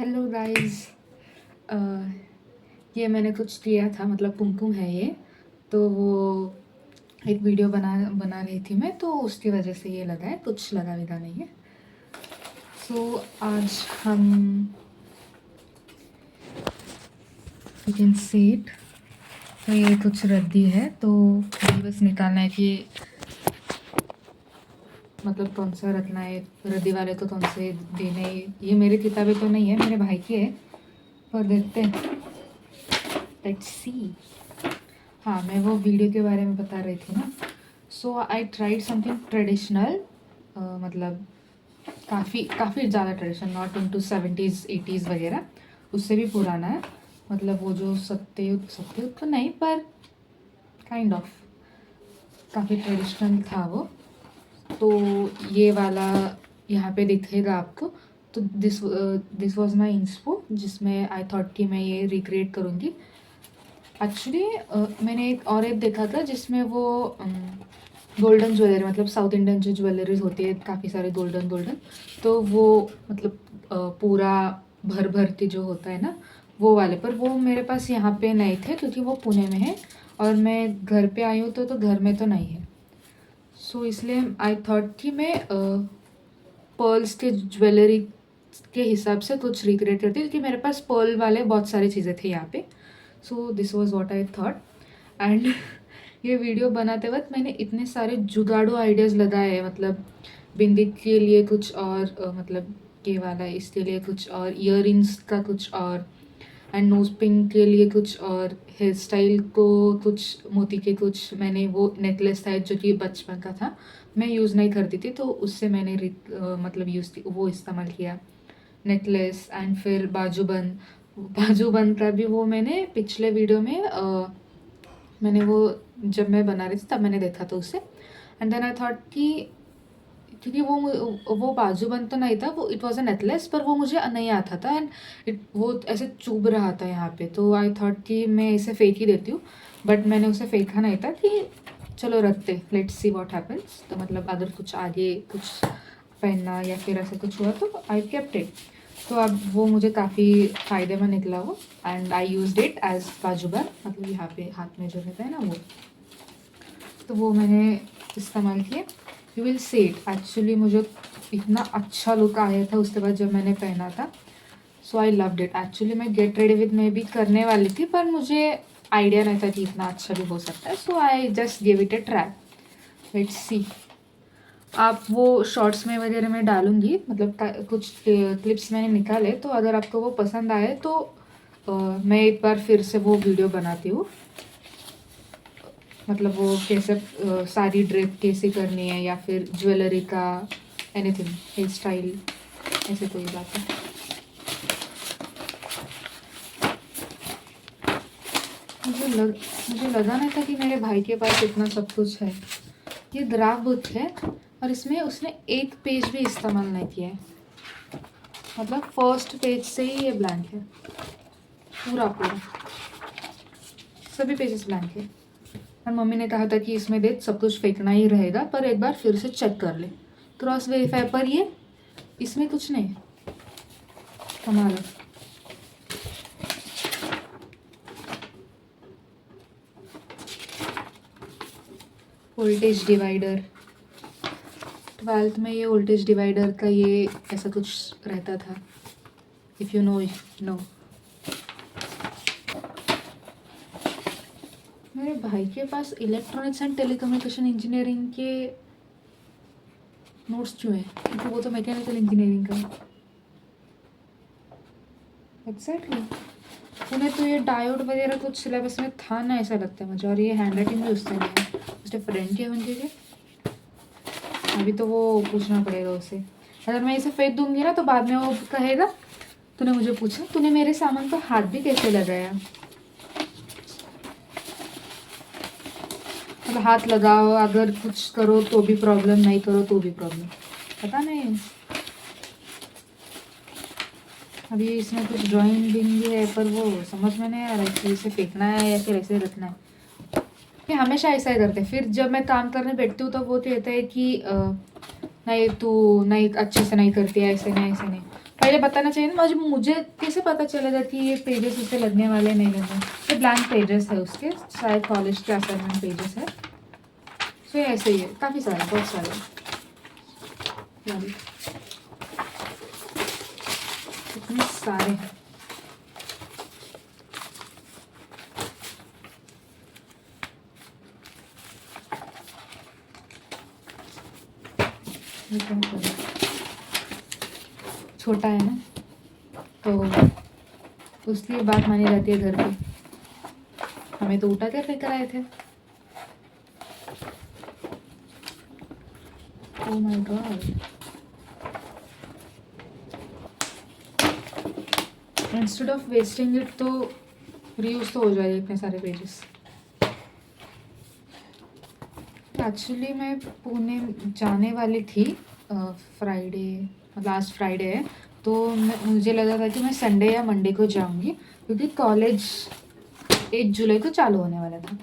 Hello guys. ये मैंने कुछ किया था, मतलब कुमकुम है ये। तो वो एक वीडियो बना रही थी मैं, तो उसकी वजह से ये लगा है, कुछ लगा विगा नहीं है। सो आज हम यू कैन सी इट। तो ये कुछ रद्दी है, तो ये बस निकालना है कि मतलब कौन सा रखना है, रद्दी वाले को कौन से देने हैं। ये मेरी किताबें तो नहीं है, मेरे भाई की है, पर देखते हैं। Let's see. हाँ, मैं वो वीडियो के बारे में बता रही थी ना। सो आई ट्राइड समथिंग ट्रेडिशनल, मतलब काफ़ी काफ़ी ज़्यादा traditional, not into 70s 80s वगैरह, उससे भी पुराना है। मतलब वो जो सत्ययुग सत्ययुग तो नहीं, पर काइंड ऑफ काफ़ी ट्रेडिशनल था वो। तो ये वाला यहाँ पे दिखेगा आपको। तो दिस वाज माय इंस्पो, जिसमें आई थॉट कि मैं ये रिक्रिएट करूँगी। एक्चुअली मैंने एक देखा था जिसमें वो गोल्डन ज्वेलरी, मतलब साउथ इंडियन जो ज्वेलरीज होती है काफ़ी सारे गोल्डन गोल्डन, तो वो मतलब पूरा भर भर के जो होता है ना, वो वाले। पर वो मेरे पास यहाँ पे नहीं थे क्योंकि वो पुणे में है और मैं घर पे आई हूँ तो घर में तो नहीं है। सो इसलिए आई थॉट कि मैं पर्ल्स के ज्वेलरी के हिसाब से कुछ रिक्रिएट करती, क्योंकि मेरे पास पर्ल वाले बहुत सारी चीज़ें थी यहाँ पे। So this was what I thought. And ये वीडियो बनाते वक्त मैंने इतने सारे जुगाड़ू आइडियाज़ लगाए हैं, मतलब बिंदी के लिए कुछ और, मतलब ये वाला इसके लिए कुछ और, इयररिंग्स का कुछ और, एंड नोज पिन के लिए कुछ और, हेयर स्टाइल को कुछ मोती के कुछ। मैंने वो नेकलेस था जो कि बचपन का था, मैं यूज़ नहीं करती थी, तो उससे मैंने मतलब वो इस्तेमाल किया नेकलेस। एंड फिर बाजूबंद का भी वो मैंने पिछले वीडियो में मैंने वो जब मैं बना रही थी तब मैंने देखा था उसे। एंड देन आई थॉट कि क्योंकि वो बाजूबंद तो नहीं था, वो इट वॉज अ नेकलेस, पर वो मुझे नहीं आता था एंड वो ऐसे चुभ रहा था यहाँ पे। तो आई थॉट कि मैं इसे फेंक ही देती हूँ, बट मैंने उसे फेंका नहीं था, कि चलो रखते, लेट्स सी व्हाट हैपेंस। तो मतलब अगर कुछ आगे कुछ पहनना या फिर ऐसा कुछ हुआ तो आई केप्ट इट। तो अब वो मुझे काफ़ी फ़ायदेमंद निकला वो, and I used it as बाजूबंद, मतलब यहाँ पे हाथ में जो रहता है ना वो। तो वो मैंने इस्तेमाल किया। You will see it. Actually मुझे इतना अच्छा लुक आया था उसके बाद जब मैंने पहना था। So I loved it. Actually मैं गेट रेडी विद में भी करने वाली थी, पर मुझे आइडिया नहीं था कि इतना अच्छा भी हो सकता है। So I just give it a try. Let's see. आप वो शॉर्ट्स में वगैरह में डालूंगी, मतलब कुछ क्लिप्स मैंने निकाले, तो अगर आपको वो पसंद आए तो मैं एक बार फिर से वो वीडियो बनाती हूँ। मतलब वो कैसे सारी ड्रेप कैसे करनी है, या फिर ज्वेलरी का एनीथिंग, हेयर स्टाइल, ऐसे कोई बात है। मुझे लगा नहीं था कि मेरे भाई के पास इतना सब कुछ है। ये ग्राफ बुक है और इसमें उसने एक पेज भी इस्तेमाल नहीं किया है, मतलब फर्स्ट पेज से ही ये ब्लैंक है, पूरा पूरा सभी पेजेस ब्लैंक है। और मम्मी ने कहा था कि इसमें देख सब कुछ फेंकना ही रहेगा, पर एक बार फिर से चेक कर ले, क्रॉस वेरीफाई। पर ये इसमें कुछ नहीं। कमाल है। वोल्टेज डिवाइडर, 12th में ये वोल्टेज डिवाइडर का ये ऐसा कुछ रहता था, इफ़ यू नो। मेरे भाई के पास इलेक्ट्रॉनिक्स एंड टेलीकम्युनिकेशन इंजीनियरिंग के नोट्स क्यों हैं, क्योंकि वो तो मैकेनिकल इंजीनियरिंग का है। एग्जैक्टली। उन्हें तो ये डायोड वगैरह कुछ सिलेबस में था ना, ऐसा लगता है मुझे। और ये हैंड राइटिंग भी उससे नहीं है, उसके फ्रेंड के होंगे के। अभी तो वो पूछना पड़ेगा उसे। अगर मैं इसे फेंक दूंगी ना तो बाद में वो कहेगा तूने मुझे पूछा, तूने मेरे सामान पर हाथ भी कैसे लगाया। मतलब हाथ लगाओ, अगर कुछ करो तो भी प्रॉब्लम, नहीं करो तो भी प्रॉब्लम, पता नहीं। अभी इसमें कुछ ड्राइंग भी है, पर वो समझ में नहीं आ रहा है कि इसे फेंकना है या फिर ऐसे रखना है। ये हमेशा ऐसा ही करते हैं। फिर जब मैं काम करने बैठती हूँ तो वो कहता है कि नहीं तू नहीं अच्छे से नहीं करती है, ऐसे नहीं ऐसे नहीं। पहले बताना चाहिए ना, मुझे कैसे पता चलेगा कि ये पेजेस उससे लगने वाले नहीं लगने। ये ब्लैंक पेजेस है उसके, शायद कॉलेज के असाइनमेंट पेजेस है। सो ये ऐसे ही है, काफ़ी सारे, बहुत सारे इतने सारे हैं। छोटा है ना, तो उसकी बात मानी जाती है घर पे। हमें तो उठा कर लेकर आए थे। Oh my God, instead of wasting it तो रीयूज तो हो जाएगा इतने सारे पेजेस। एक्चुअली मैं पुणे जाने वाली थी फ्राइडे, लास्ट फ्राइडे है, तो मुझे लगा था कि मैं संडे या मंडे को जाऊंगी, क्योंकि कॉलेज 8 जुलाई को चालू होने वाला था।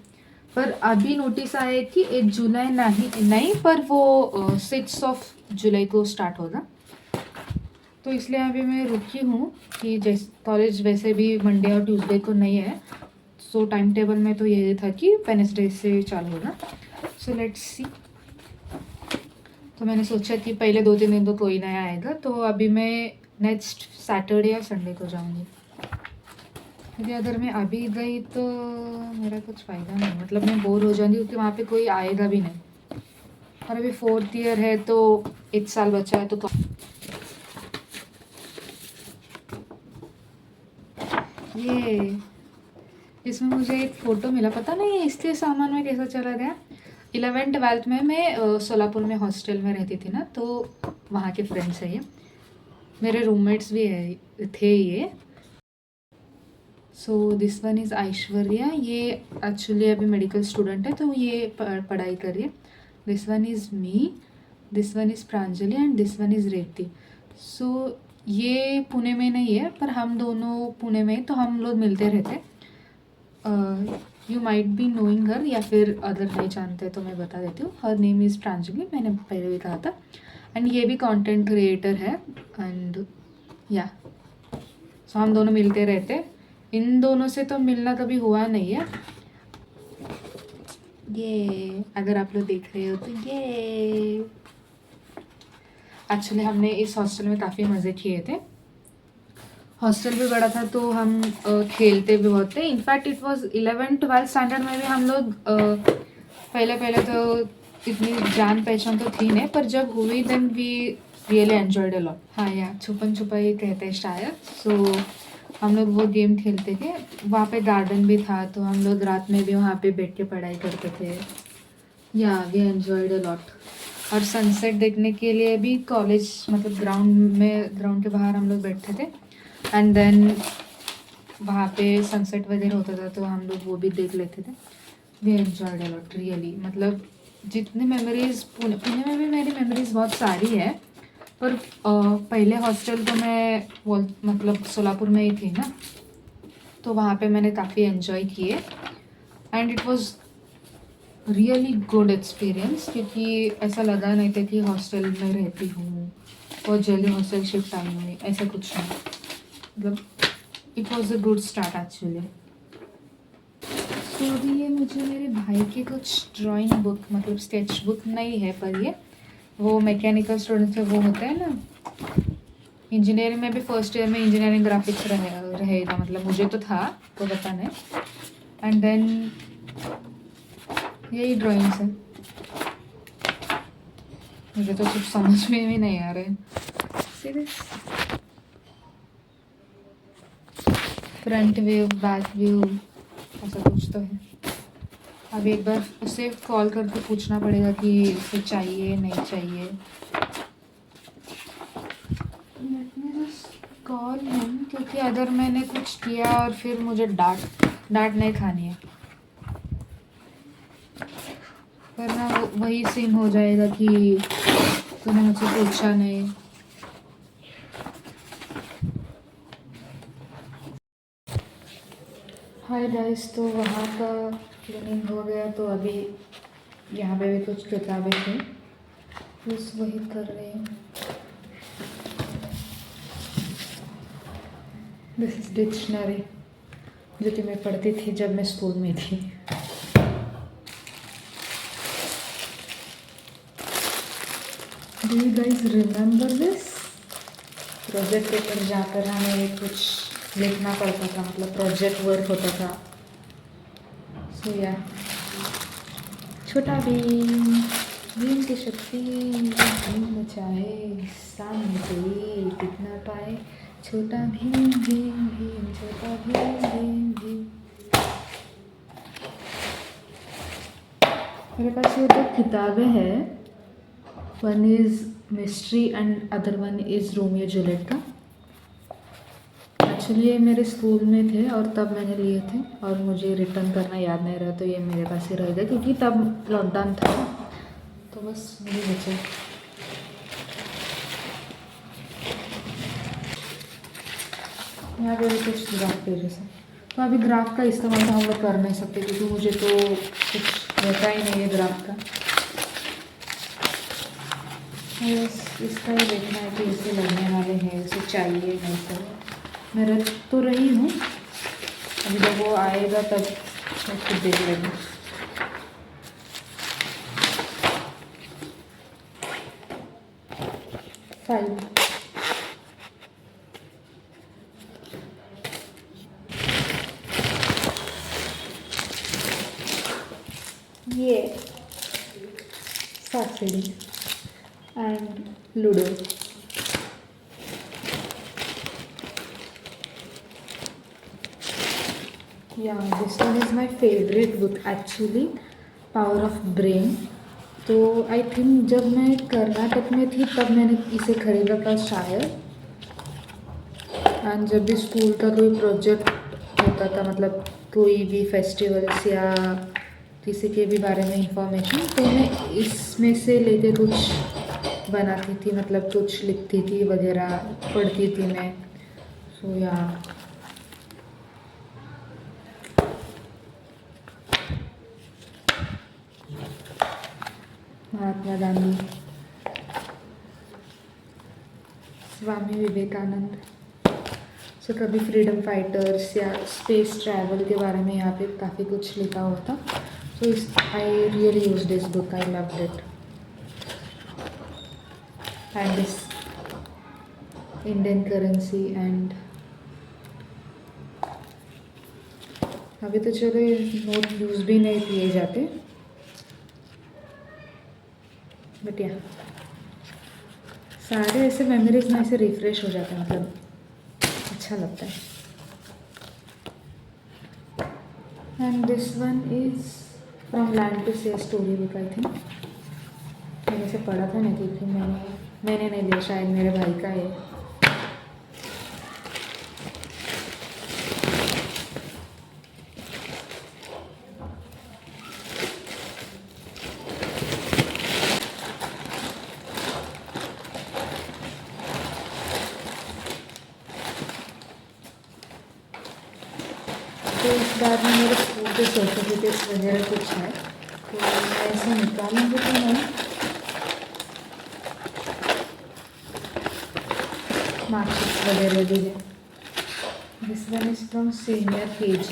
पर अभी नोटिस आया है कि 8 जुलाई नहीं पर वो 6 जुलाई को स्टार्ट होगा। तो इसलिए अभी मैं रुकी हूँ कि जैसे कॉलेज वैसे भी मंडे और ट्यूसडे को नहीं है, सो टाइम टेबल में तो ये था कि वेडनेसडे से चालू होगा। So let's see. तो मैंने सोचा कि पहले 2-3 दिन तो कोई नहीं आएगा, तो अभी मैं नेक्स्ट सैटरडे या संडे को जाऊँगी। क्योंकि अगर मैं अभी गई तो मेरा कुछ फ़ायदा नहीं, मतलब मैं बोर हो जाऊँगी, क्योंकि वहाँ पे कोई आएगा भी नहीं। और अभी 4th ईयर है तो 1 साल बचा है, तो ये इसमें मुझे एक फ़ोटो मिला, पता नहीं इसके सामान में कैसा चला गया। 11th-12th में मैं सोलापुर में हॉस्टल में रहती थी ना, तो वहाँ के फ्रेंड्स है ये, मेरे रूममेट्स भी है थे ये। So this one is Aishwarya, ये एक्चुअली अभी मेडिकल स्टूडेंट है, तो ये पढ़ाई कर रही है। This one is me, this one is Pranjali and this one is Revati. So ये पुणे में नहीं है, पर हम दोनों पुणे में, तो हम लोग मिलते रहते। यू माइट बी नोइंग हर, या फिर अगर नहीं जानते तो मैं बता देती हूँ। हर नेम इज़ प्रांजलि, मैंने पहले भी कहा था। एंड ये भी कंटेंट क्रिएटर है, एंड या सो हम दोनों मिलते रहते। इन दोनों से तो मिलना कभी हुआ नहीं है। ये अगर आप लोग देख रहे हो तो ये एक्चुअली हमने इस हॉस्टल में काफ़ी मज़े किए थे। हॉस्टल भी बड़ा था, तो हम खेलते भी बहुत थे। In fact it was 11th-12th standard में भी हम लोग पहले तो इतनी जान पहचान तो थी नहीं, पर जब हुई then we really enjoyed a lot. हाँ यार, छुपन छुपाई कहते हैं शायद। सो हम लोग वो गेम खेलते थे, वहाँ पे गार्डन भी था, तो हम लोग रात में भी वहाँ पे बैठ के पढ़ाई करते थे। या वी एन्जॉयड अ लॉट। और सनसेट देखने के लिए भी कॉलेज, मतलब ग्राउंड के बाहर हम लोग बैठते थे, एंड देन वहाँ पे सनसेट वगैरह होता था, तो हम लोग वो भी देख लेते थे। We enjoyed a lot really. मतलब जितनी मेमोरीज़, पुणे में भी मेरी मेमोरीज़ बहुत सारी है, पर पहले हॉस्टल तो मैं मतलब सोलापुर में ही थी ना, तो वहाँ पे मैंने काफ़ी एन्जॉय किए, and it was really good experience, क्योंकि ऐसा लगा नहीं था कि हॉस्टल में रहती हूँ, बहुत जल्दी हॉस्टल शिफ्ट आई हुई, ऐसा कुछ नहीं। मतलब it was a good start actually. तो अभी ये मुझे मेरे भाई के कुछ ड्राइंग बुक, मतलब स्केच बुक नहीं है, पर ये वो मैकेनिकल स्टूडेंट से वो होता है ना, इंजीनियरिंग में भी फर्स्ट ईयर में इंजीनियरिंग ग्राफिक्स रहेगा, मतलब मुझे तो था, तो पता नहीं। एंड देन यही ड्राइंग्स है, मुझे तो कुछ समझ में भी नहीं आ रहा है। Serious, front view, back view, ऐसा कुछ तो है। अब एक बार उसे कॉल करके पूछना पड़ेगा कि इसे चाहिए नहीं चाहिए। कॉल नहीं, क्योंकि अगर मैंने कुछ किया और फिर मुझे डांट नहीं खानी है, वरना वही सीन हो जाएगा कि तूने मुझसे पूछा नहीं। हाय गाइस, तो वहाँ का क्लीनिंग हो गया, तो अभी यहाँ पे भी कुछ किताबें थी, बस वही कर रही हूँ। दिस इज डिक्शनरी जो कि मैं पढ़ती थी जब मैं स्कूल में थी. Do you guys remember this? Project paper जहाँ पर हमें कुछ लिखना पड़ता था, मतलब प्रोजेक्ट वर्क होता था. सो या छोटा भीम की शक्ति, भीम चाहे सामने कोई टिक ना पाए. छोटा भीम भीम भीम, छोटा भीम भीम भीम. मेरे पास ये दो किताबें हैं. One is mystery and other one is Romeo Juliet का. एक्चुअली ये मेरे स्कूल में थे और तब मैंने लिए थे और मुझे रिटर्न करना याद नहीं रहा, तो ये मेरे पास ही रह गया क्योंकि तब लॉकडाउन था, तो बस मुझे बचे. यहाँ पे कुछ ग्राफ पेजेस है, तो अभी ग्राफ का इस्तेमाल तो हम लोग कर नहीं सकते क्योंकि मुझे तो कुछ रहता ही नहीं है ग्राफ का. बस इसका ही देखना है कि इसे लगने वाले हैं, इसे चाहिए नहीं तो. मैं रख तो रही हूँ, अभी जब वो आएगा तब मैं खुद देख लेंगे. फाइल ये सापसीढ़ी एंड लूडो. या this one is my favourite book actually, power of brain. तो आई थिंक जब मैं कर्नाटक में थी तब मैंने इसे खरीदा था शायद. एंड जब भी स्कूल का कोई प्रोजेक्ट होता था, मतलब कोई भी फेस्टिवल्स या किसी के भी बारे में इंफॉर्मेशन, तो मैं इसमें से लेके कुछ बनाती थी, मतलब कुछ लिखती थी वगैरह, पढ़ती थी मैं. सो या महात्मा गांधी, स्वामी विवेकानंद. सो कभी फ्रीडम फाइटर्स या स्पेस ट्रैवल के बारे में यहाँ पे काफ़ी कुछ लिखा हुआ था. So I really use this book, I loved it. And this Indian currency and अभी तो चलो नोट यूज़ भी नहीं किए जाते, बट या सारे ऐसे मेमोरीज में ऐसे रिफ्रेश हो जाते हैं, मतलब अच्छा लगता है. And this one is from land to sea story book. I think मैंने इसे पढ़ा था नहीं, क्योंकि मैंने नहीं लिया, शायद मेरे भाई का है. तो इस बार में मेरे स्कूल के सर्टिफिकेट्स वगैरह कुछ है, तो मैं ऐसे निकालूँगी तो मैं मार्कशीट्स वगैरह भी है. This one is from senior KG.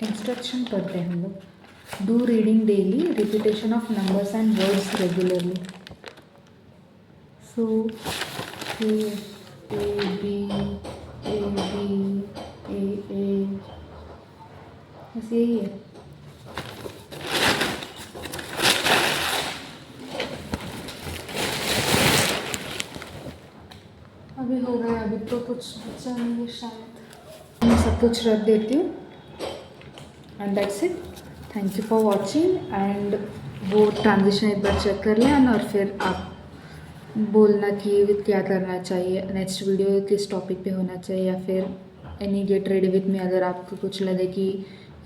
Instruction पढ़ते हैं हम लोग. Do reading daily, repetition of numbers and words regularly. So A बस यही है. अभी हो गया, अभी तो कुछ बचा नहीं है शायद. मैं सब कुछ रख देती हूँ and that's it. Thank you for watching. And वो ट्रांजिशन एक बार चेक कर लें और फिर आप बोलना कि क्या करना चाहिए, नेक्स्ट वीडियो किस टॉपिक पे होना चाहिए, या फिर any get ready with me अगर आपको कुछ लगे कि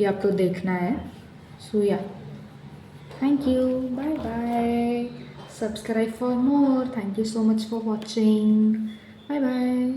ये आपको देखना है. So yeah thank you, bye bye. Subscribe for more. Thank you so much for watching. Bye bye.